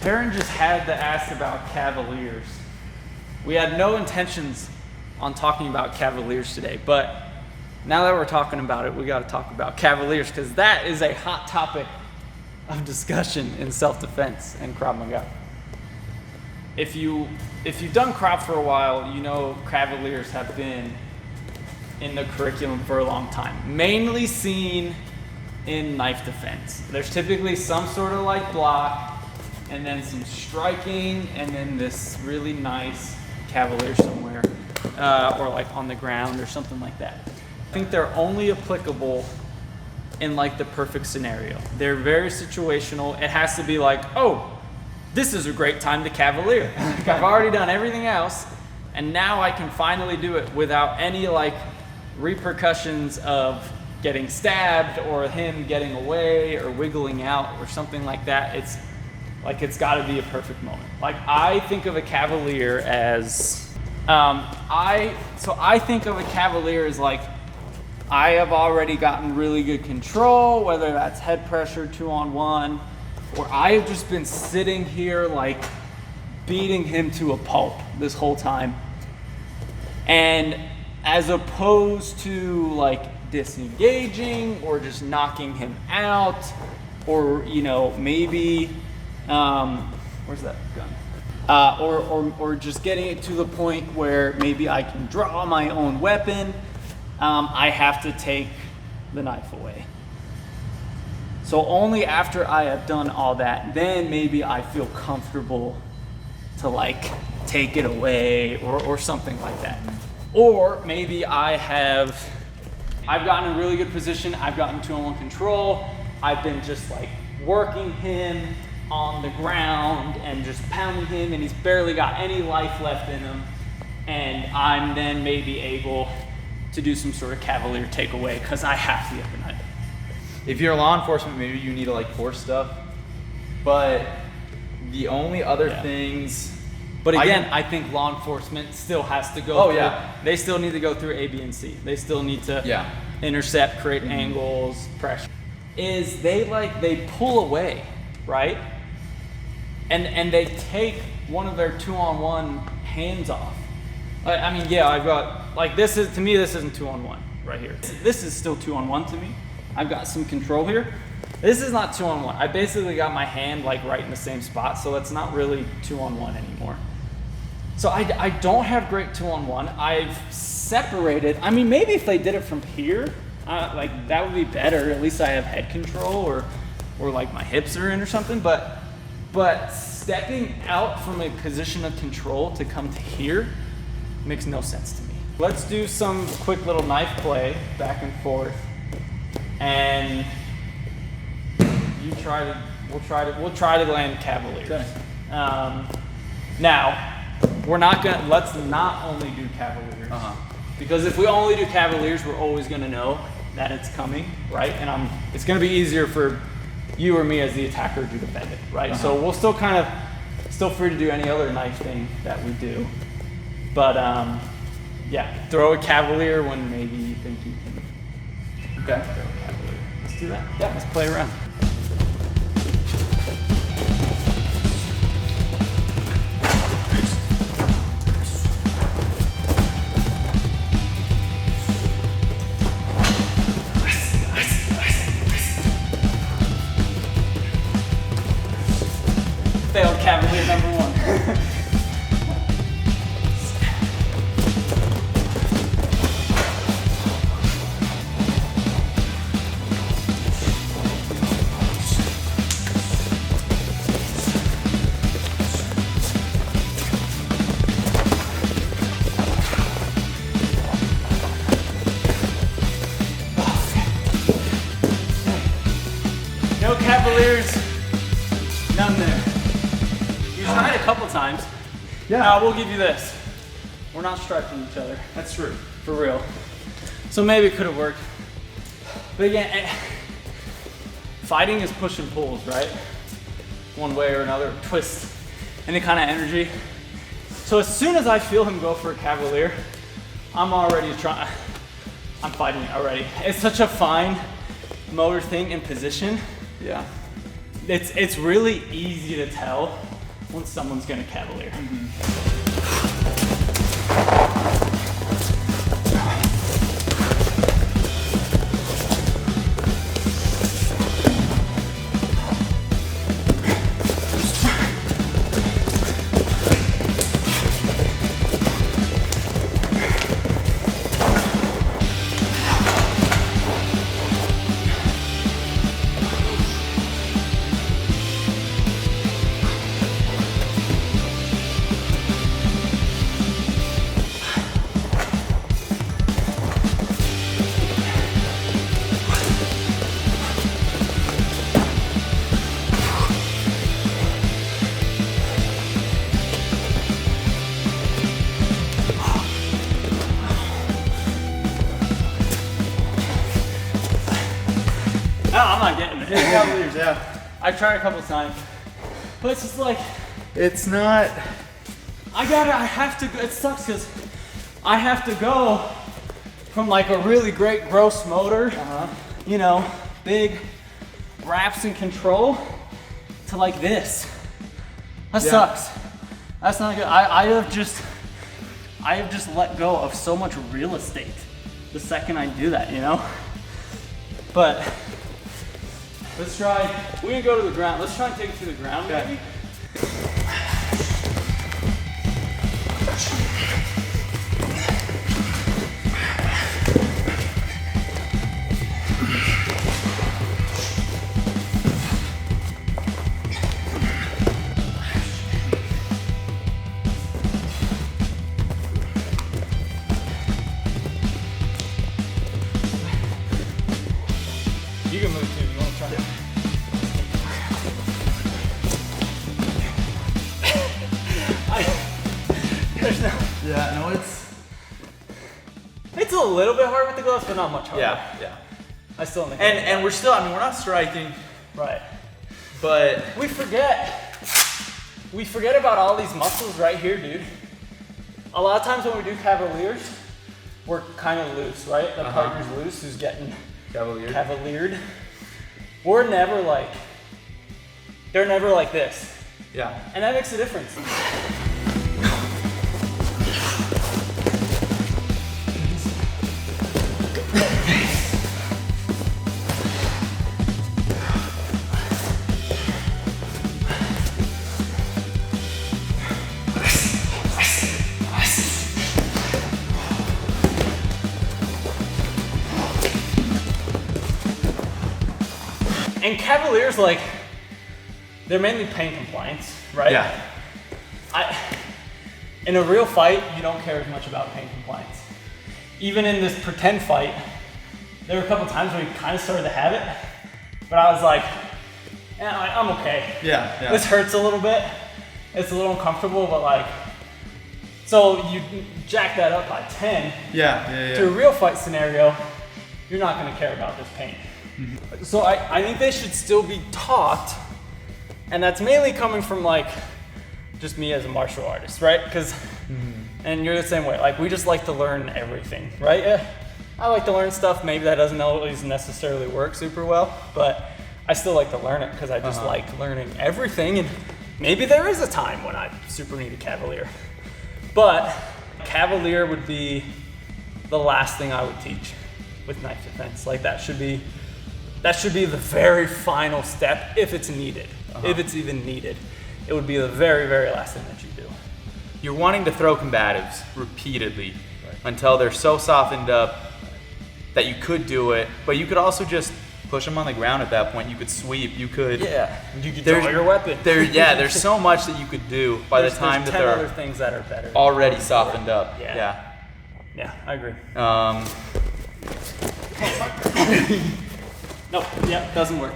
Perrin just had to ask about Cavaliers. We had no intentions on talking about Cavaliers today, but now that we're talking about it, we got to talk about Cavaliers because that is a hot topic of discussion in self-defense and Krav Maga. If you've done Krav for a while, you know Cavaliers have been in the curriculum for a long time, mainly seen in knife defense. There's typically some sort of like block, and then some striking, and then this really nice cavalier somewhere, or like on the ground or something like that. I think they're only applicable in like the perfect scenario. They're very situational. It has to be like, oh, this is a great time to cavalier. I've already done everything else, and now I can finally do it without any like repercussions of getting stabbed or him getting away or wiggling out or something like that. It's got to be a perfect moment. Like I think of a cavalier as, I think of a cavalier as like, I have already gotten really good control, whether that's head pressure 2-on-1, or I have just been sitting here like beating him to a pulp this whole time. And as opposed to like disengaging or just knocking him out, or maybe where's that gun? Or just getting it to the point where maybe I can draw my own weapon. I have to take the knife away. So only after I have done all that, then maybe I feel comfortable to like take it away or something like that. Or maybe I've gotten in a really good position. I've gotten 2-on-1 control. I've been just like working him on the ground and just pounding him, and he's barely got any life left in him. And I'm then maybe able to do some sort of cavalier takeaway because I have to get the knife. If you're law enforcement, maybe you need to like force stuff. But the only other things. But again, I think law enforcement still has to go through. They still need to go through A, B, and C. They still need to intercept, create angles, pressure. They pull away, right? And they take one of their 2-on-1 hands off. I've got, like, this isn't 2-on-1 right here. This is still 2-on-1 to me. I've got some control here. This is not 2-on-1. I basically got my hand like right in the same spot, so it's not really 2-on-1 anymore. So I don't have great 2-on-1. I've separated. I mean, maybe if they did it from here, like that would be better. At least I have head control, or like my hips are in or something. But stepping out from a position of control to come to here makes no sense to me. Let's do some quick little knife play back and forth, and we'll try to land cavaliers. Okay. Now, let's not only do cavaliers. Because if we only do cavaliers, we're always gonna know that it's coming, right? And it's gonna be easier for you or me as the attacker to defend it, right? So we'll still still free to do any other knife thing that we do. But throw a cavalier when maybe you think you can. Okay. Throw a cavalier. Let's do that. Yeah, let's play around. Failed cavalier number 1. No cavaliers, none there. You tried a couple times. Yeah. We'll give you this. We're not striking each other. That's true. For real. So maybe it could have worked. But again, fighting is push and pulls, right? One way or another, twist, any kind of energy. So as soon as I feel him go for a cavalier, I'm fighting it already. It's such a fine motor thing in position. Yeah. It's really easy to tell when someone's gonna cavalier. No, I'm not getting it. Cavaliers, yeah. I tried a couple times, but it's just like, It's not. I have to go. It sucks because I have to go from like a really great gross motor, you know, big wraps and control, to like this. That sucks. That's not good. I have just let go of so much real estate the second I do that, you know? But let's try, we can go to the ground. Let's try and take it to the ground, maybe. You can move too. You want to try? There's no. Yeah, no, It's a little bit hard with the gloves, but not much harder. yeah. I still think. And we're still, I mean, we're not striking, right. but We forget about all these muscles right here, dude. A lot of times when we do cavaliers, we're kind of loose, right? The partner's loose, who's getting cavaliered. We're never like, they're never like this. yeah. And that makes a difference. And cavaliers, like, they're mainly pain compliance, right? Yeah. In a real fight, you don't care as much about pain compliance. Even in this pretend fight, there were a couple times where we kind of started to have it, but I was like, I'm okay. Yeah. This hurts a little bit. It's a little uncomfortable, but like, so you jack that up by 10. Yeah. To a real fight scenario, you're not gonna care about this pain. So I think they should still be taught, and that's mainly coming from like just me as a martial artist, right? Because, and you're the same way. Like we just like to learn everything, right? Yeah, I like to learn stuff. Maybe that doesn't always necessarily work super well, but I still like to learn it because I just like learning everything. And maybe there is a time when I super need a cavalier, but cavalier would be the last thing I would teach with knife defense. Like that should be the very final step if it's needed. If it's even needed, it would be the very, very last thing that you do. You're wanting to throw combatives repeatedly until they're so softened up that you could do it, but you could also just push them on the ground at that point. You could sweep, you could... Yeah, you could draw your weapon. There's so much that you could do by the time that there's 10 they're other things that are better. already softened up. Yeah, I agree. Um, No, doesn't work.